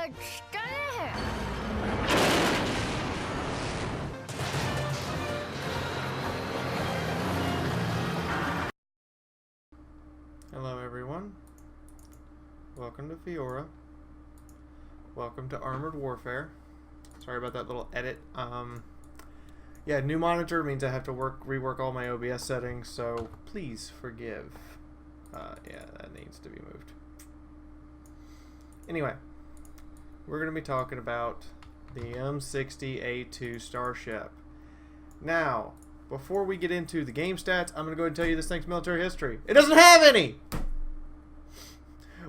Hello everyone, welcome to Fiaura, welcome to Armored Warfare. Sorry about that little edit. Yeah, new monitor means I have to rework all my OBS settings, so please forgive. Yeah, that needs to be moved. Anyway, we're going to be talking about the M60A2 Starship. Now, before we get into the game stats, I'm going to go ahead and tell you this thing's military history. It doesn't have any!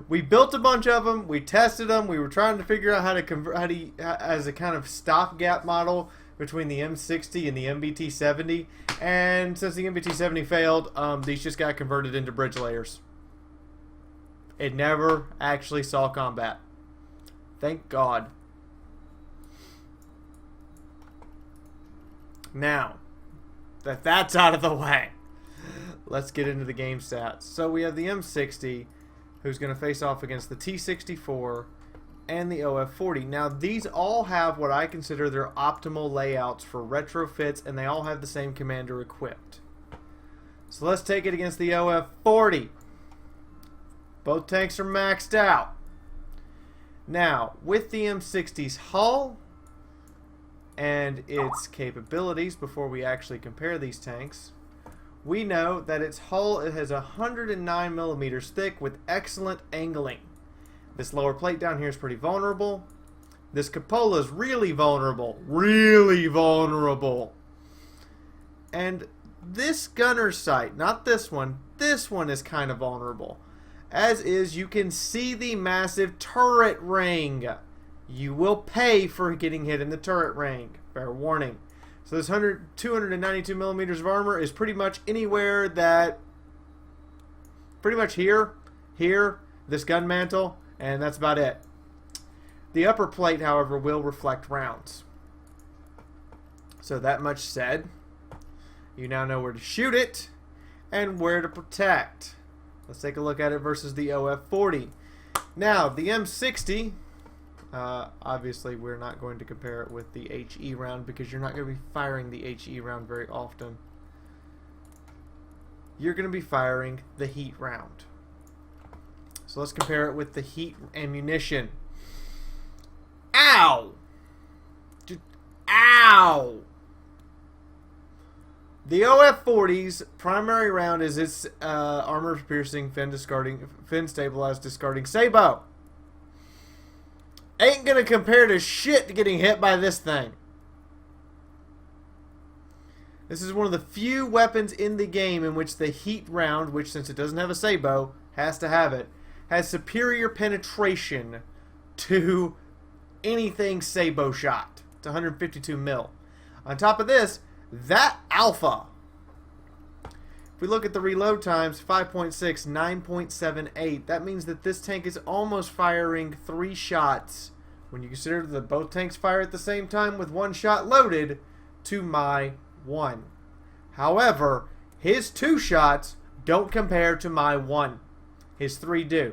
We built a bunch of them, we tested them, we were trying to figure out how to convert, as a kind of stopgap model between the M60 and the MBT-70, and since the MBT-70 failed, these just got converted into bridge layers. It never actually saw combat. Thank God. Now that that's out of the way, let's get into the game stats. So we have the M60, who's going to face off against the T-64 and the OF-40. Now these all have what I consider their optimal layouts for retrofits, and they all have the same commander equipped. So let's take it against the OF-40. Both tanks are maxed out. Now, with the M60's hull and its capabilities, before we actually compare these tanks, we know that its hull has 109 millimeters thick with excellent angling. This lower plate down here is pretty vulnerable. This cupola is really vulnerable. Really vulnerable. And this gunner sight, not this one is kind of vulnerable. As is, you can see the massive turret ring. You will pay for getting hit in the turret ring. Fair warning. So this 292 millimeters of armor is pretty much anywhere that... pretty much here, this gun mantle, and that's about it. The upper plate, however, will reflect rounds. So that much said, you now know where to shoot it and where to protect. Let's take a look at it versus the OF-40. Now, the M60, obviously we're not going to compare it with the HE round because you're not going to be firing the HE round very often. You're going to be firing the heat round. So let's compare it with the heat ammunition. Ow! Ow! The OF-40's primary round is its armor-piercing, fin-stabilized, discarding sabot. Ain't gonna compare to shit to getting hit by this thing. This is one of the few weapons in the game in which the heat round, which since it doesn't have a sabot, has to have it, has superior penetration to anything sabot shot. It's 152 mil. On top of this, that alpha. If we look at the reload times, 5.6, 9.78. That means that this tank is almost firing 3 shots when you consider that both tanks fire at the same time with 1 shot loaded to my 1. However, his 2 shots don't compare to my 1. His 3 do.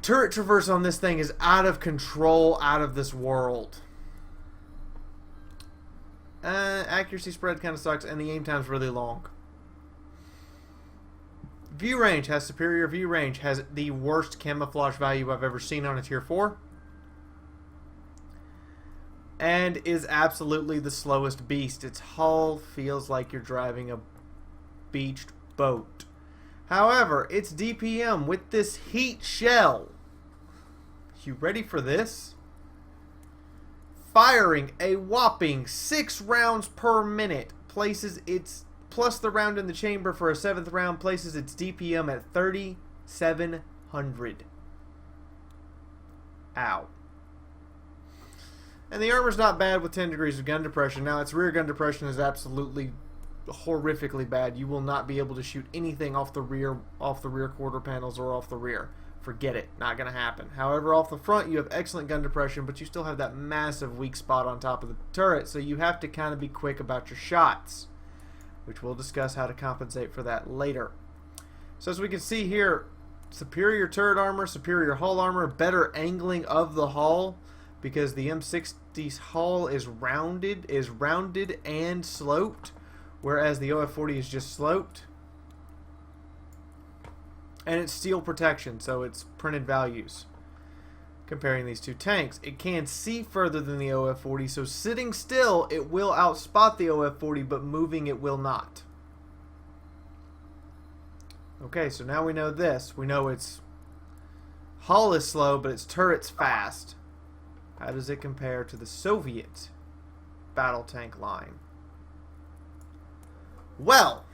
Turret traverse on this thing is out of control, out of this world. Accuracy spread kind of sucks, and the aim time's really long. View range has superior view range, has the worst camouflage value I've ever seen on a tier 4, and is absolutely the slowest beast. Its hull feels like you're driving a beached boat. However, its DPM with this heat shell, you ready for this? Firing a whopping 6 rounds per minute, places its, plus the round in the chamber for a 7th round, places its DPM at 3,700. Ow. And the armor's not bad with 10 degrees of gun depression. Now, its rear gun depression is absolutely horrifically bad. You will not be able to shoot anything off the rear quarter panels or off the rear. Forget it. Not going to happen. However, off the front, you have excellent gun depression, but you still have that massive weak spot on top of the turret, so you have to kind of be quick about your shots, which we'll discuss how to compensate for that later. So as we can see here, superior turret armor, superior hull armor, better angling of the hull, because the M60's hull is rounded and sloped, whereas the OF40 is just sloped. And it's steel protection, so it's printed values. Comparing these two tanks, it can see further than the OF40, so sitting still it will outspot the OF40, but moving it will not. Okay, so now we know this. We know its hull is slow, but its turret's fast. How does it compare to the Soviet battle tank line? Well,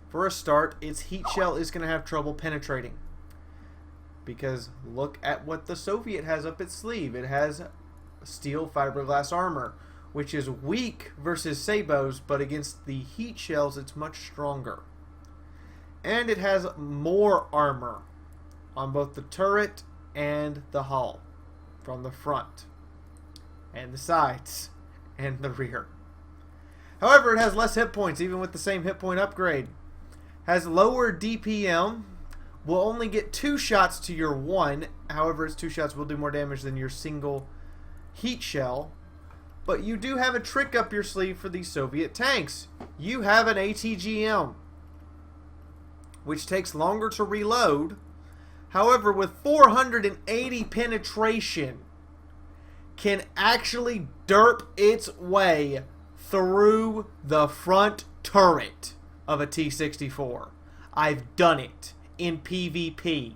for a start, its heat shell is going to have trouble penetrating. Because look at what the Soviet has up its sleeve. It has steel fiberglass armor, which is weak versus Sabo's, but against the heat shells, it's much stronger. And it has more armor on both the turret and the hull, from the front and the sides and the rear. However, it has less hit points, even with the same hit point upgrade. Has lower DPM. Will only get 2 shots to your 1. However, its 2 shots will do more damage than your single heat shell. But you do have a trick up your sleeve for these Soviet tanks. You have an ATGM, which takes longer to reload. However, with 480 penetration, can actually derp its way through the front turret of a T-64. I've done it in PvP.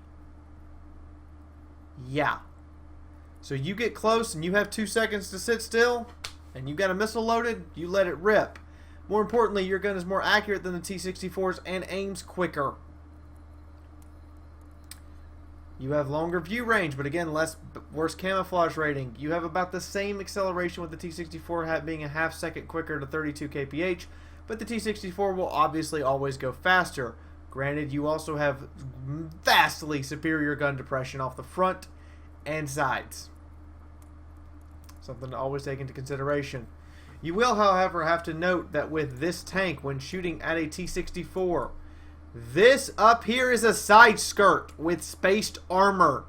Yeah. So you get close and you have 2 seconds to sit still, and you got a missile loaded, you let it rip. More importantly, your gun is more accurate than the T-64's and aims quicker. You have longer view range, but again, worse camouflage rating. You have about the same acceleration with the T-64 being a half second quicker to 32 kph, but the T-64 will obviously always go faster. Granted, you also have vastly superior gun depression off the front and sides. Something to always take into consideration. You will, however, have to note that with this tank, when shooting at a T-64, this up here is a side skirt with spaced armor.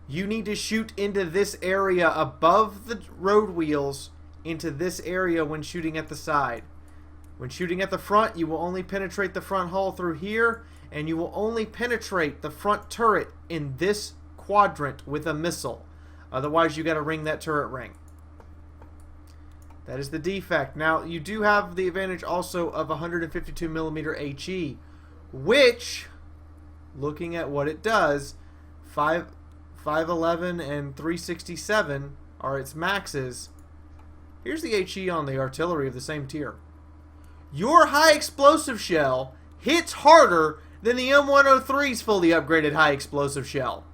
You need to shoot into this area above the road wheels, into this area when shooting at the side. When shooting at the front, you will only penetrate the front hull through here, and you will only penetrate the front turret in this quadrant with a missile. Otherwise, you got to ring that turret ring. That is the defect. Now, you do have the advantage also of 152mm HE, which, looking at what it does, 511 and 367 are its maxes. Here's the HE on the artillery of the same tier. Your high explosive shell hits harder than the M103's fully upgraded high explosive shell.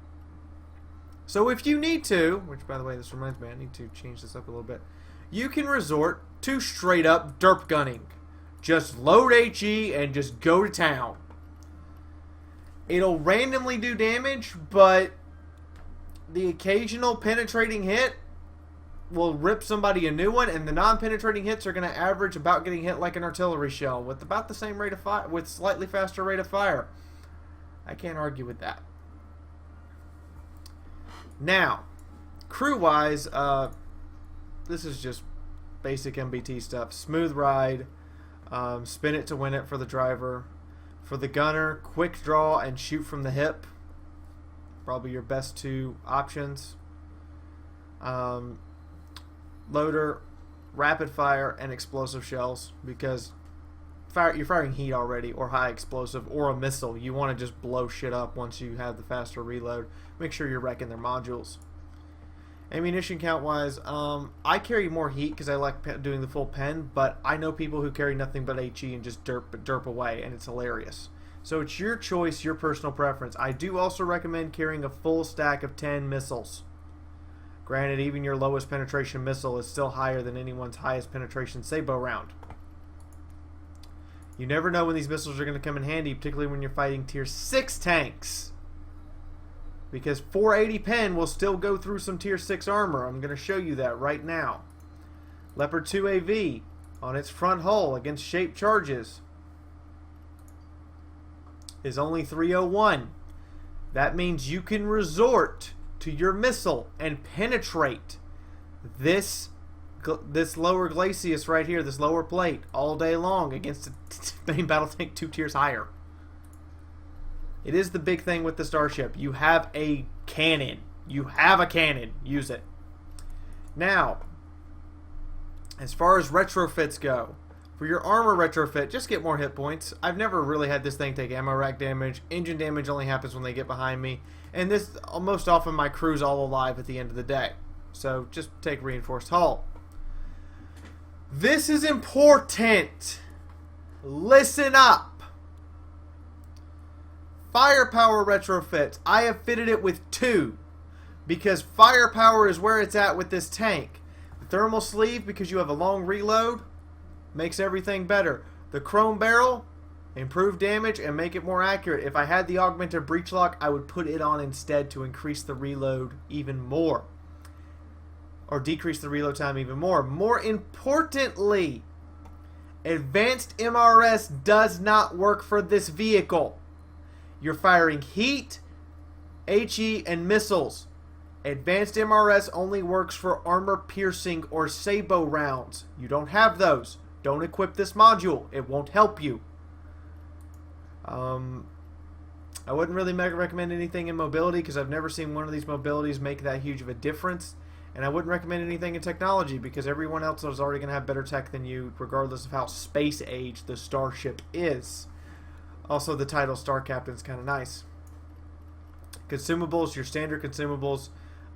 So if you need to, which by the way this reminds me, I need to change this up a little bit, you can resort to straight up derp gunning. Just load HE and just go to town. It'll randomly do damage, but the occasional penetrating hit will rip somebody a new one, and the non-penetrating hits are going to average about getting hit like an artillery shell with about the same rate of fire, with slightly faster rate of fire. I can't argue with that. Now, crew-wise, this is just basic MBT stuff. Smooth ride, spin it to win it for the driver. For the gunner, quick draw and shoot from the hip. Probably your best 2 options. Loader, rapid fire, and explosive shells, because you're firing heat already, or high explosive, or a missile. You want to just blow shit up once you have the faster reload. Make sure you're wrecking their modules. Ammunition count wise, I carry more heat because I like doing the full pen, but I know people who carry nothing but HE and just derp away, and it's hilarious. So it's your choice, your personal preference. I do also recommend carrying a full stack of 10 missiles. Granted, even your lowest penetration missile is still higher than anyone's highest penetration Sabo round. You never know when these missiles are going to come in handy, particularly when you're fighting tier 6 tanks. Because 480 pen will still go through some tier 6 armor. I'm going to show you that right now. Leopard 2 AV on its front hull against shaped charges is only 301. That means you can resort to your missile and penetrate this lower glacis right here, this lower plate, all day long against a main battle tank 2 tiers higher. It is the big thing with the Starship. You have a cannon. You have a cannon. Use it. Now, as far as retrofits go, for your armor retrofit, just get more hit points. I've never really had this thing take ammo rack damage. Engine damage only happens when they get behind me. And this, most often my crew's all alive at the end of the day. So just take reinforced hull. This is important. Listen up. Firepower retrofits. I have fitted it with 2 because firepower is where it's at with this tank. The thermal sleeve, because you have a long reload, makes everything better. The chrome barrel, improve damage and make it more accurate. If I had the augmented breech lock, I would put it on instead to increase the reload even more. Or decrease the reload time even more. More importantly, advanced MRS does not work for this vehicle. You're firing heat, HE, and missiles. Advanced MRS only works for armor-piercing or sabot rounds. You don't have those. Don't equip this module. It won't help you. I wouldn't really recommend anything in mobility because I've never seen one of these mobilities make that huge of a difference. And I wouldn't recommend anything in technology because everyone else is already going to have better tech than you, regardless of how space-age the Starship is. Also, the title Star Captain is kind of nice. Consumables, your standard consumables,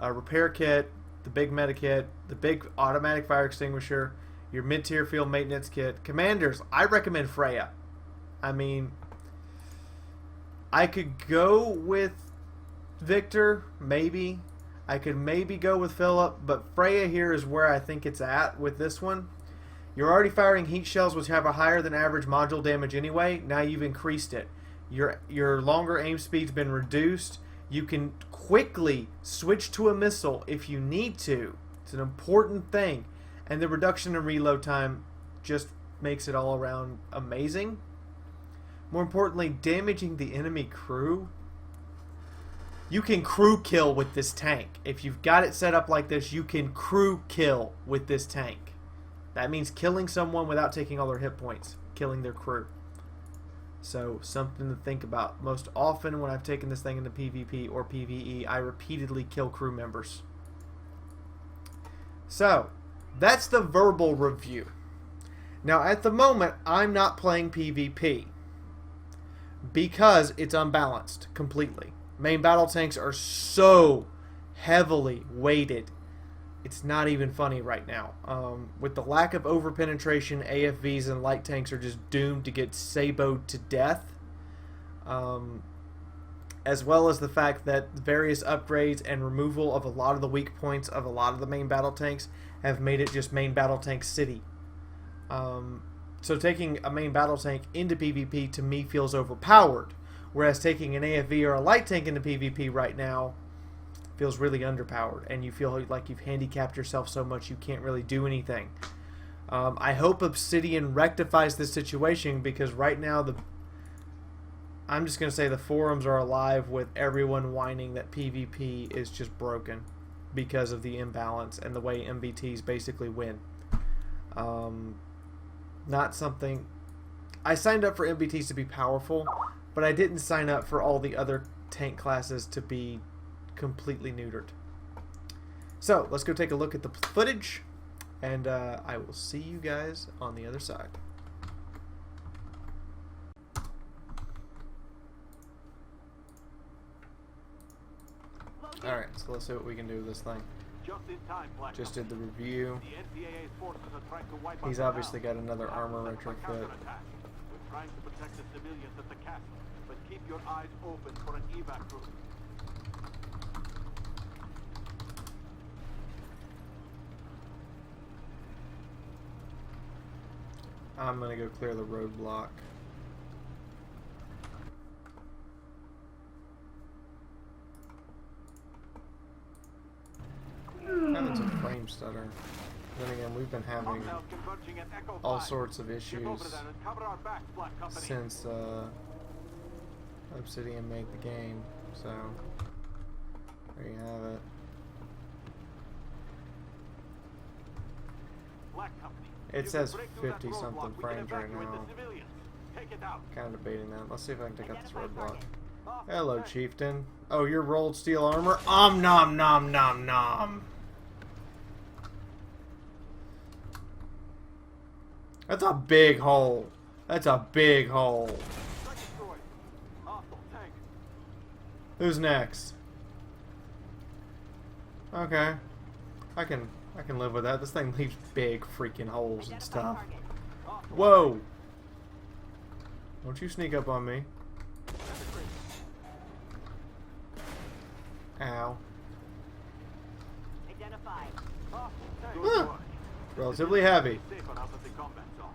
repair kit, the big meta kit, the big automatic fire extinguisher, your mid-tier field maintenance kit. Commanders, I recommend Freya. I mean, I could go with Victor, maybe. I could maybe go with Philip, but Freya here is where I think it's at with this one. You're already firing heat shells which have a higher than average module damage anyway. Now you've increased it. Your longer aim speed's been reduced. You can quickly switch to a missile if you need to. It's an important thing. And the reduction in reload time just makes it all around amazing. More importantly, damaging the enemy crew. You can crew kill with this tank. If you've got it set up like this, you can crew kill with this tank. That means killing someone without taking all their hit points. Killing their crew. So, something to think about. Most often when I've taken this thing into PvP or PvE, I repeatedly kill crew members. So, that's the verbal review. Now, at the moment, I'm not playing PvP. Because it's unbalanced completely. Main battle tanks are so heavily weighted. It's not even funny right now. With the lack of overpenetration, AFVs and light tanks are just doomed to get saboed to death. As well as the fact that various upgrades and removal of a lot of the weak points of a lot of the main battle tanks have made it just main battle tank city. So taking a main battle tank into PvP to me feels overpowered. Whereas taking an AFV or a light tank into PvP right now feels really underpowered, and you feel like you've handicapped yourself so much you can't really do anything. I hope Obsidian rectifies this situation, because right now I'm just going to say the forums are alive with everyone whining that PvP is just broken because of the imbalance and the way MBTs basically win. Not something... I signed up for MBTs to be powerful, but I didn't sign up for all the other tank classes to be completely neutered. So let's go take a look at the footage, and I will see you guys on the other side. Alright, so let's see what we can do with this thing. Just did the review. He's obviously got another armor retrofit. Trying to protect the civilians at the castle, but keep your eyes open for an evac route. I'm gonna go clear the roadblock. Having some frame stutter. Then again, we've been having all sorts of issues since Obsidian made the game. So there you have it. Black Company. It You says can break through that 50 something roadblock. We can frames right evacuate now. the civilians. Take it out. Kind of debating that. Let's see if I can take out this roadblock. Ah, Hello, thanks. Chieftain. Oh, you're rolled steel armor? Nom nom nom nom. That's a big hole. That's a big hole. Strike destroyed. Hostile tank. Who's next? Okay. I can live with that. This thing leaves big freaking holes and stuff. Hostile Whoa! Don't you sneak up on me. Ow. Identified. hostile tank. Huh. Good work. Relatively heavy. Safer out of the combat zone.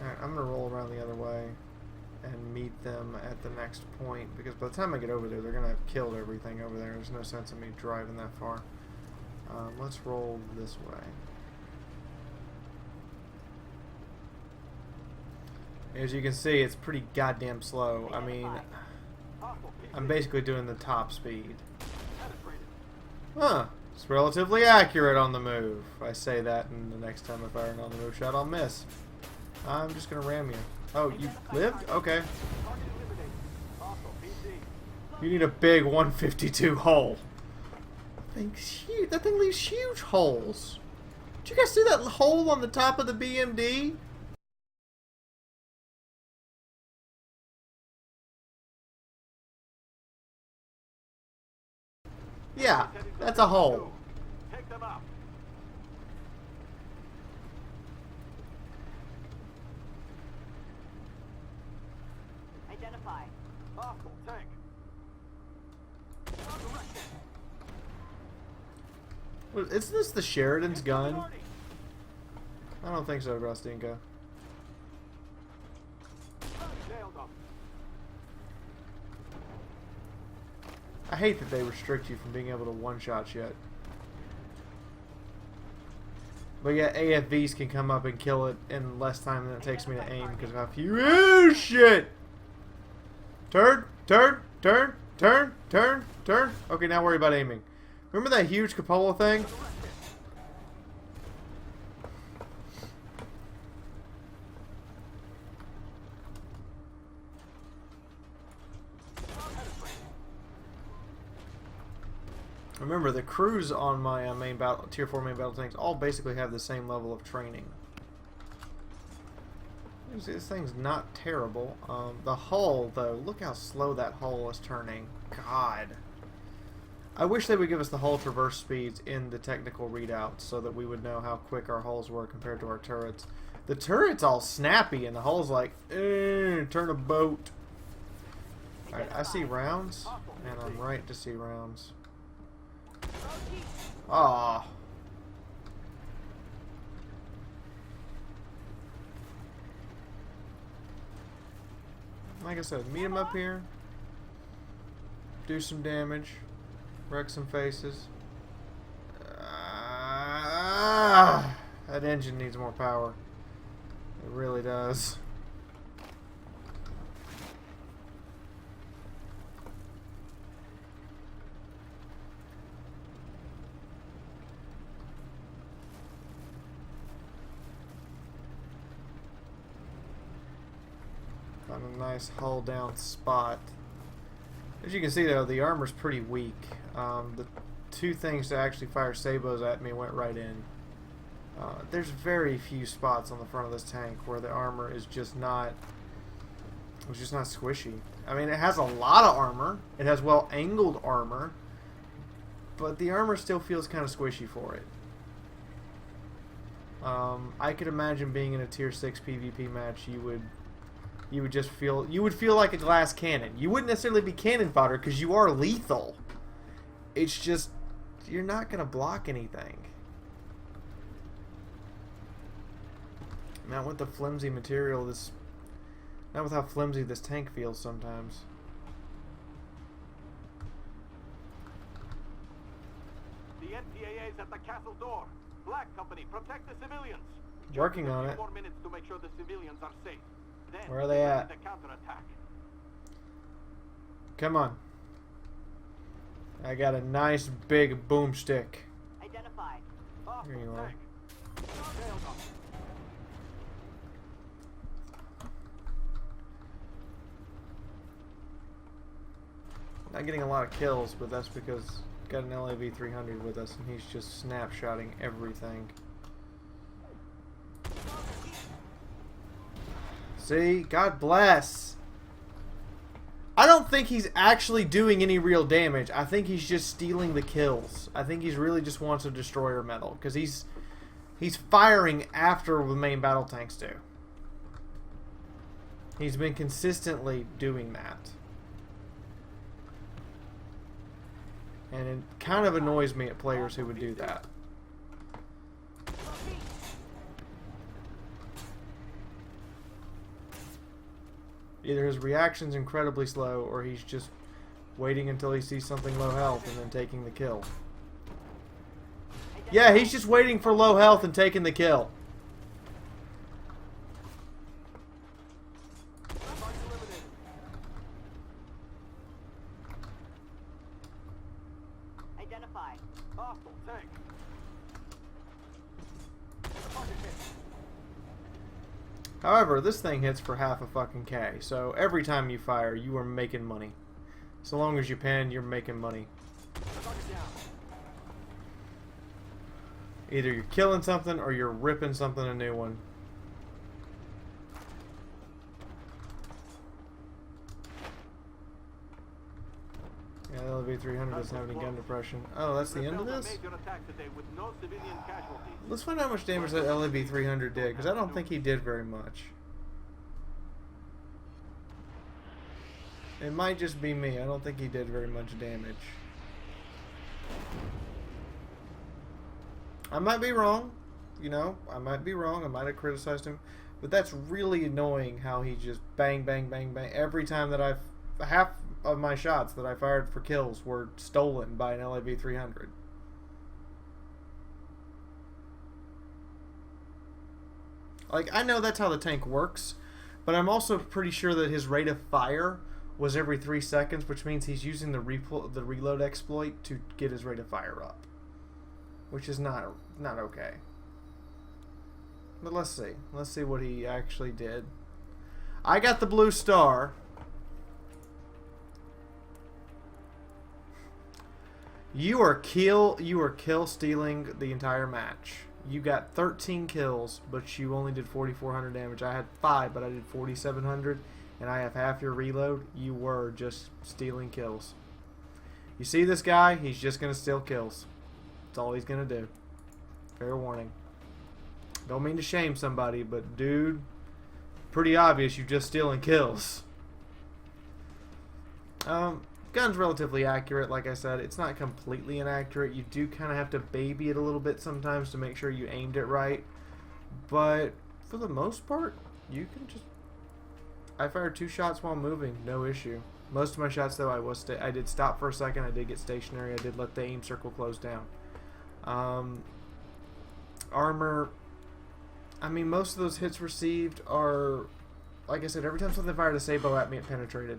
Alright, I'm gonna roll around the other way and meet them at the next point, because by the time I get over there, they're gonna have killed everything over there. There's no sense in me driving that far. Let's roll this way. As you can see, it's pretty goddamn slow. I mean, Hostile PC. I'm basically doing the top speed. Penetrated. Huh. It's relatively accurate on the move. I say that, and the next time I fire an on the move shot, I'll miss. I'm just gonna ram you. Oh, you lived? Okay. Target eliminated. Hostile PC. You need a big 152 hole. Thing's huge. That thing leaves huge holes. Did you guys see that hole on the top of the BMD? Yeah, that's a hole. Take them out. Identified. Hostile tank. Directed. Isn't this the Sheridan's gun? I don't think so, Rostinka. Nailed them. I hate that they restrict you from being able to one-shot shit. But yeah, AFVs can come up and kill it in less time than it takes me to aim because of how few shit! Turn, turn, turn, turn, turn, turn. Okay, now worry about aiming. Remember that huge cupola thing? Remember, the crews on my main battle, tier 4 main battle tanks all basically have the same level of training. This thing's not terrible. The hull, though, look how slow that hull is turning. God. I wish they would give us the hull traverse speeds in the technical readouts so that we would know how quick our hulls were compared to our turrets. The turret's all snappy and the hull's like, turn a boat. Alright, I see rounds, and I'm right to see rounds. Ah. Like I said, meet him up here. Do some damage. Wreck some faces. That engine needs more power. It really does. Found a nice hull down spot. As you can see though, the armor's pretty weak. The two things to actually fire sabos at me went right in. There's very few spots on the front of this tank where the armor is just not squishy. I mean, it has a lot of armor. It has well angled armor, but the armor still feels kind of squishy for it. I could imagine being in a tier 6 PvP match, you would just feel like a glass cannon. You wouldn't necessarily be cannon fodder because you are lethal. It's just you're not gonna block anything. Not with the flimsy material. Not with how flimsy this tank feels sometimes. The NTAA's at the castle door. Black Company, protect the civilians. Working on A it. few more minutes to make sure the civilians are safe. Then Where are they at? the counterattack. Come on. I got a nice big boomstick. Identified. Here you are. Nailed on. Not getting a lot of kills, but that's because we've got an LAV 300 with us, and he's just snapshotting everything. See? God bless! I don't think he's actually doing any real damage. I think he's just stealing the kills. I think he's really just wants a destroyer medal, because he's firing after the main battle tanks do. He's been consistently doing that. And it kind of annoys me at players who would do that. Either his reaction's incredibly slow, or he's just waiting until he sees something low health and then taking the kill. Yeah, he's just waiting for low health and taking the kill. Identified. Hostile tank. However, this thing hits for half a fucking K, so every time you fire, you are making money. So long as you pen, you're making money. Either you're killing something or you're ripping something a new one. Yeah, the LV 300 doesn't have any gun depression. Oh, that's the end of this? Major attack today with no civilian casualties. Let's find out how much damage that LAV 300 did, because I don't think he did very much. It might just be me. I don't think he did very much damage. I might be wrong. You know, I might be wrong. I might have criticized him. But that's really annoying how he just bang, bang, bang, bang. Every time that half of my shots that I fired for kills were stolen by an LAV 300. Like, I know that's how the tank works, but I'm also pretty sure that his rate of fire was every 3 seconds, which means he's using the reload exploit to get his rate of fire up, which is not okay. But let's see what he actually did. I got the blue star. You are kill stealing the entire match. You got 13 kills, but you only did 4,400 damage. I had 5, but I did 4,700, and I have half your reload. You were just stealing kills. You see this guy? He's just going to steal kills. That's all he's going to do. Fair warning. Don't mean to shame somebody, but dude, pretty obvious you're just stealing kills. Gun's relatively accurate, like I said. It's not completely inaccurate. You do kind of have to baby it a little bit sometimes to make sure you aimed it right. But for the most part, you can just... I fired 2 shots while moving, no issue. Most of my shots, though, I did stop for a second. I did get stationary. I did let the aim circle close down. Armor... I mean, most of those hits received are... Like I said, every time something fired a sabot at me, it penetrated.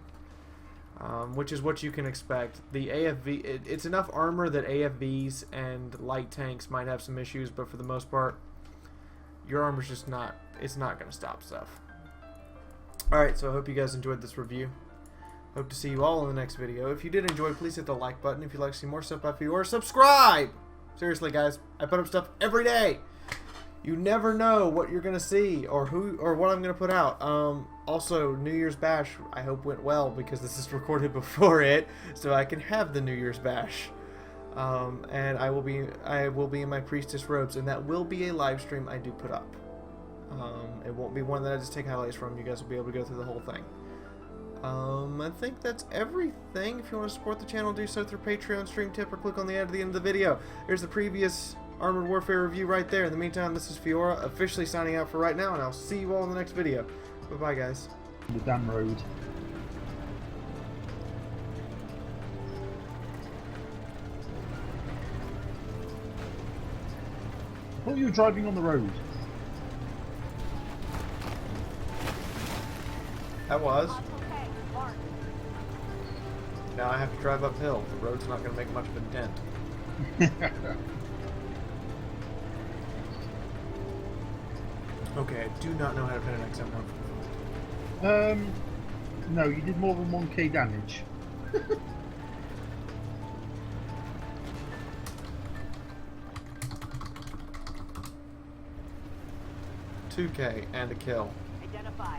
Which is what you can expect. The AFV, it's enough armor that AFVs and light tanks might have some issues, but for the most part, your armor's just not, it's not going to stop stuff. Alright, so I hope you guys enjoyed this review. Hope to see you all in the next video. If you did enjoy, please hit the like button. If you'd like to see more stuff by Fiaura, subscribe! Seriously, guys, I put up stuff every day. You never know what you're gonna see or what I'm gonna put out. Also, New Year's Bash, I hope went well because this is recorded before it, so I can have the New Year's Bash. And I will be in my priestess robes, and that will be a live stream I do put up. It won't be one that I just take highlights from. You guys will be able to go through the whole thing. I think that's everything. If you want to support the channel, do so through Patreon, stream tip, or click on the ad at the end of the video. There's the previous Armored Warfare review right there. In the meantime, this is Fiaura, officially signing out for right now, and I'll see you all in the next video. Bye-bye, guys. The damn road. thought you were driving on the road. That was. Now I have to drive uphill. The road's not going to make much of a dent. Okay, I do not know how to pin an XM145. No, you did more than 1k damage. 2K and a kill. Identify.